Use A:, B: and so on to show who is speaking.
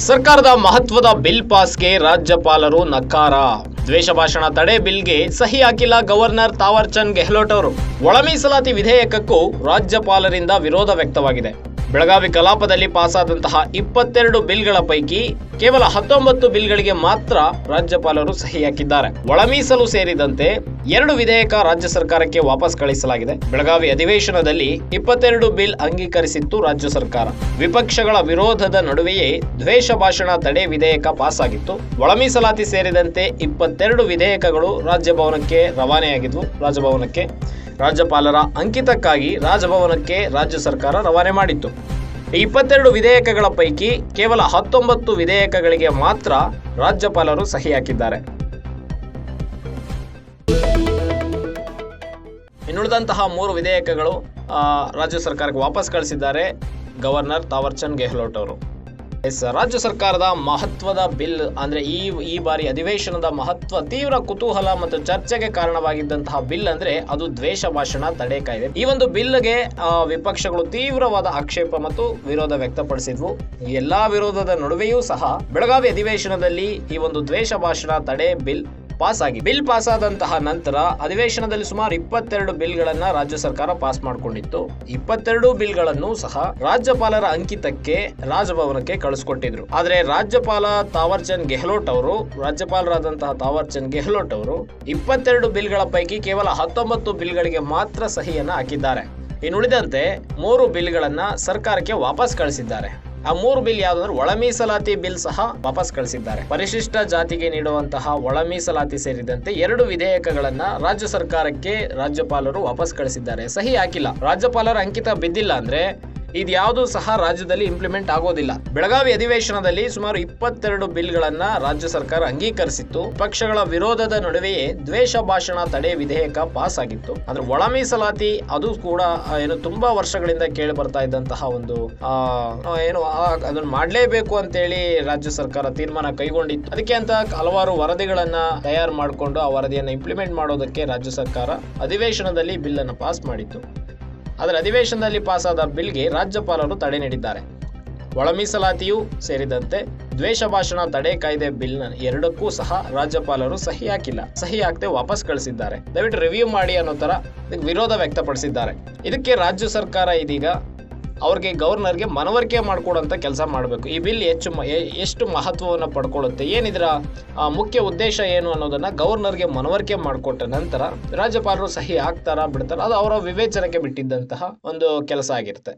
A: ಸರ್ಕಾರದ ಮಹತ್ವದ ಬಿಲ್ ಪಾಸ್ಗೆ ರಾಜ್ಯಪಾಲರು ನಕಾರ. ದ್ವೇಷ ಭಾಷಣ ತಡೆ ಬಿಲ್ಗೆ ಸಹಿ ಹಾಕಿಲ್ಲ ಗವರ್ನರ್ ತಾವರ್ ಚಂದ್ ಗೆಹ್ಲೋಟ್ ಅವರು. ಒಳ ಮೀಸಲಾತಿ ವಿಧೇಯಕಕ್ಕೂ ರಾಜ್ಯಪಾಲರಿಂದ ವಿರೋಧ ವ್ಯಕ್ತವಾಗಿದೆ. ಬೆಳಗಾವಿ ಕಲಾಪದಲ್ಲಿ ಪಾಸಾದಂತಹ 22 ಬಿಲ್ಗಳ ಪೈಕಿ ಕೇವಲ 19 ಬಿಲ್ಗಳಿಗೆ ಮಾತ್ರ ರಾಜ್ಯಪಾಲರು ಸಹಿ ಹಾಕಿದ್ದಾರೆ. ಒಳ ಮೀಸಲು ಸೇರಿದಂತೆ 2 ವಿಧೇಯಕ ರಾಜ್ಯ ಸರ್ಕಾರಕ್ಕೆ ವಾಪಸ್ ಕಳಿಸಲಾಗಿದೆ. ಬೆಳಗಾವಿ ಅಧಿವೇಶನದಲ್ಲಿ 22 ಬಿಲ್ ಅಂಗೀಕರಿಸಿತ್ತು ರಾಜ್ಯ ಸರ್ಕಾರ. ವಿಪಕ್ಷಗಳ ವಿರೋಧದ ನಡುವೆಯೇ ದ್ವೇಷ ಭಾಷಣ ತಡೆ ವಿಧೇಯಕ ಪಾಸ್ ಆಗಿತ್ತು. ಒಳ ಮೀಸಲಾತಿ ಸೇರಿದಂತೆ 22 ವಿಧೇಯಕಗಳು ರಾಜ್ಯಭವನಕ್ಕೆ ರವಾನೆಯಾಗಿದ್ವು. ರಾಜ್ಯಪಾಲರ ಅಂಕಿತಕ್ಕಾಗಿ ರಾಜಭವನಕ್ಕೆ ರಾಜ್ಯ ಸರ್ಕಾರ ರವಾನೆ ಮಾಡಿತ್ತು. 22 ವಿಧೇಯಕಗಳ ಪೈಕಿ ಕೇವಲ 19 ವಿಧೇಯಕಗಳಿಗೆ ಮಾತ್ರ ರಾಜ್ಯಪಾಲರು ಸಹಿ ಹಾಕಿದ್ದಾರೆ. ಇನ್ನುಳಿದಂತಹ 3 ವಿಧೇಯಕಗಳು ರಾಜ್ಯ ಸರ್ಕಾರಕ್ಕೆ ವಾಪಸ್ ಕಳಿಸಿದ್ದಾರೆ ಗವರ್ನರ್ ತಾವರ್ ಚಂದ್ ಗೆಹ್ಲೋಟ್ ಅವರು. ರಾಜ್ಯ ಸರ್ಕಾರದ ಮಹತ್ವದ ಬಿಲ್ ಅಂದ್ರೆ ಈ ಬಾರಿ ಅಧಿವೇಶನದ ಮಹತ್ವ, ತೀವ್ರ ಕುತೂಹಲ ಮತ್ತು ಚರ್ಚೆಗೆ ಕಾರಣವಾಗಿದ್ದಂತಹ ಬಿಲ್ ಅಂದ್ರೆ ಅದು ದ್ವೇಷ ಭಾಷಣ ತಡೆ ಕಾಯ್ದೆ. ಈ ಒಂದು ಬಿಲ್ಗೆ ವಿಪಕ್ಷಗಳು ತೀವ್ರವಾದ ಆಕ್ಷೇಪ ಮತ್ತು ವಿರೋಧ ವ್ಯಕ್ತಪಡಿಸಿದ್ವು. ಎಲ್ಲಾ ವಿರೋಧದ ನಡುವೆಯೂ ಸಹ ಬೆಳಗಾವಿ ಅಧಿವೇಶನದಲ್ಲಿ ಈ ಒಂದು ದ್ವೇಷ ಭಾಷಣ ತಡೆ ಬಿಲ್ ಪಾಸ್ ಆದಂತಹ ನಂತರ ಅಧಿವೇಶನದಲ್ಲಿ ಸುಮಾರು 22 ಬಿಲ್ಗಳನ್ನ ರಾಜ್ಯ ಸರ್ಕಾರ ಪಾಸ್ ಮಾಡಿಕೊಂಡಿತ್ತು. 22 ಬಿಲ್ಗಳನ್ನು ಸಹ ರಾಜ್ಯಪಾಲರ ಅಂಕಿತಕ್ಕೆ ರಾಜಭವನಕ್ಕೆ ಕಳಿಸ್ಕೊಟ್ಟಿದ್ರು. ಆದ್ರೆ ರಾಜ್ಯಪಾಲರಾದಂತಹ ತಾವರ್ ಚಂದ್ ಗೆಹ್ಲೋಟ್ ಅವರು 22 ಬಿಲ್ಗಳ ಪೈಕಿ ಕೇವಲ 19 ಬಿಲ್ಗಳಿಗೆ ಮಾತ್ರ ಸಹಿಯನ್ನ ಹಾಕಿದ್ದಾರೆ. ಇನ್ನುಳಿದಂತೆ 3 ಬಿಲ್ಗಳನ್ನ ಸರ್ಕಾರಕ್ಕೆ ವಾಪಸ್ ಕಳಿಸಿದ್ದಾರೆ. ಆ 3 ಬಿಲ್ ಯಾವ್ದಂದ್ರೆ ಒಳ ಮೀಸಲಾತಿ ಬಿಲ್ ಸಹ ವಾಪಸ್ ಕಳಿಸಿದ್ದಾರೆ. ಪರಿಶಿಷ್ಟ ಜಾತಿಗೆ ನೀಡುವಂತಹ ಒಳ ಮೀಸಲಾತಿ ಸೇರಿದಂತೆ 2 ವಿಧೇಯಕಗಳನ್ನ ರಾಜ್ಯ ಸರ್ಕಾರಕ್ಕೆ ರಾಜ್ಯಪಾಲರು ವಾಪಸ್ ಕಳಿಸಿದ್ದಾರೆ. ಸಹಿ ಹಾಕಿಲ್ಲ. ರಾಜ್ಯಪಾಲರ ಅಂಕಿತ ಬಿದ್ದಿಲ್ಲ ಅಂದ್ರೆ ಇದ್ಯಾವುದು ಸಹ ರಾಜ್ಯದಲ್ಲಿ ಇಂಪ್ಲಿಮೆಂಟ್ ಆಗೋದಿಲ್ಲ. ಬೆಳಗಾವಿ ಅಧಿವೇಶನದಲ್ಲಿ ಸುಮಾರು 22 ಬಿಲ್ಗಳನ್ನ ರಾಜ್ಯ ಸರ್ಕಾರ ಅಂಗೀಕರಿಸಿತ್ತು. ಪಕ್ಷಗಳ ವಿರೋಧದ ನಡುವೆಯೇ ದ್ವೇಷ ಭಾಷಣ ತಡೆ ವಿಧೇಯಕ ಪಾಸ್ ಆಗಿತ್ತು. ಅಂದ್ರೆ ಒಳ ಮೀಸಲಾತಿ ಅದು ಕೂಡ ತುಂಬಾ ವರ್ಷಗಳಿಂದ ಕೇಳಿ ಬರ್ತಾ ಇದ್ದಂತಹ ಒಂದು ಅದನ್ನ ಮಾಡ್ಲೇಬೇಕು ಅಂತೇಳಿ ರಾಜ್ಯ ಸರ್ಕಾರ ತೀರ್ಮಾನ ಕೈಗೊಂಡಿತ್ತು. ಅದಕ್ಕೆ ಅಂತ ಹಲವಾರು ವರದಿಗಳನ್ನ ತಯಾರು ಮಾಡಿಕೊಂಡು ಆ ವರದಿಯನ್ನ ಇಂಪ್ಲಿಮೆಂಟ್ ಮಾಡೋದಕ್ಕೆ ರಾಜ್ಯ ಸರ್ಕಾರ ಅಧಿವೇಶನದಲ್ಲಿ ಬಿಲ್ ಅನ್ನು ಪಾಸ್ ಮಾಡಿತ್ತು. ಆದರೆ ಅಧಿವೇಶನದಲ್ಲಿ ಪಾಸಾದ ಬಿಲ್ಗೆ ರಾಜ್ಯಪಾಲರು ತಡೆ ನೀಡಿದ್ದಾರೆ. ಒಳ ಮೀಸಲಾತಿಯೂ ಸೇರಿದಂತೆ ದ್ವೇಷ ಭಾಷಣ ತಡೆ ಕಾಯ್ದೆ ಬಿಲ್ ಎರಡಕ್ಕೂ ಸಹ ರಾಜ್ಯಪಾಲರು ಸಹಿ ಹಾಕದೆ ವಾಪಸ್ ಕಳಿಸಿದ್ದಾರೆ. ದಯವಿಟ್ಟು ರಿವ್ಯೂ ಮಾಡಿ ಅನ್ನೋ ತರ ವಿರೋಧ ವ್ಯಕ್ತಪಡಿಸಿದ್ದಾರೆ. ಇದಕ್ಕೆ ರಾಜ್ಯ ಸರ್ಕಾರ ಇದೀಗ ಅವ್ರಿಗೆ ಗವರ್ನರ್ಗೆ ಮನವರಿಕೆ ಮಾಡಿಕೊಡುವಂತ ಕೆಲಸ ಮಾಡಬೇಕು. ಈ ಬಿಲ್ ಎಷ್ಟು ಮಹತ್ವವನ್ನು ಪಡ್ಕೊಳ್ಳುತ್ತೆ, ಏನಿದ್ರ ಮುಖ್ಯ ಉದ್ದೇಶ ಏನು ಅನ್ನೋದನ್ನ ಗವರ್ನರ್ಗೆ ಮನವರಿಕೆ ಮಾಡಿಕೊಟ್ಟ ನಂತರ ರಾಜ್ಯಪಾಲರು ಸಹಿ ಹಾಕ್ತಾರಾ ಬಿಡ್ತಾರ, ಅದು ಅವರ ವಿವೇಚನೆಗೆ ಬಿಟ್ಟಿದ್ದಂತಹ ಒಂದು ಕೆಲಸ ಆಗಿರುತ್ತೆ.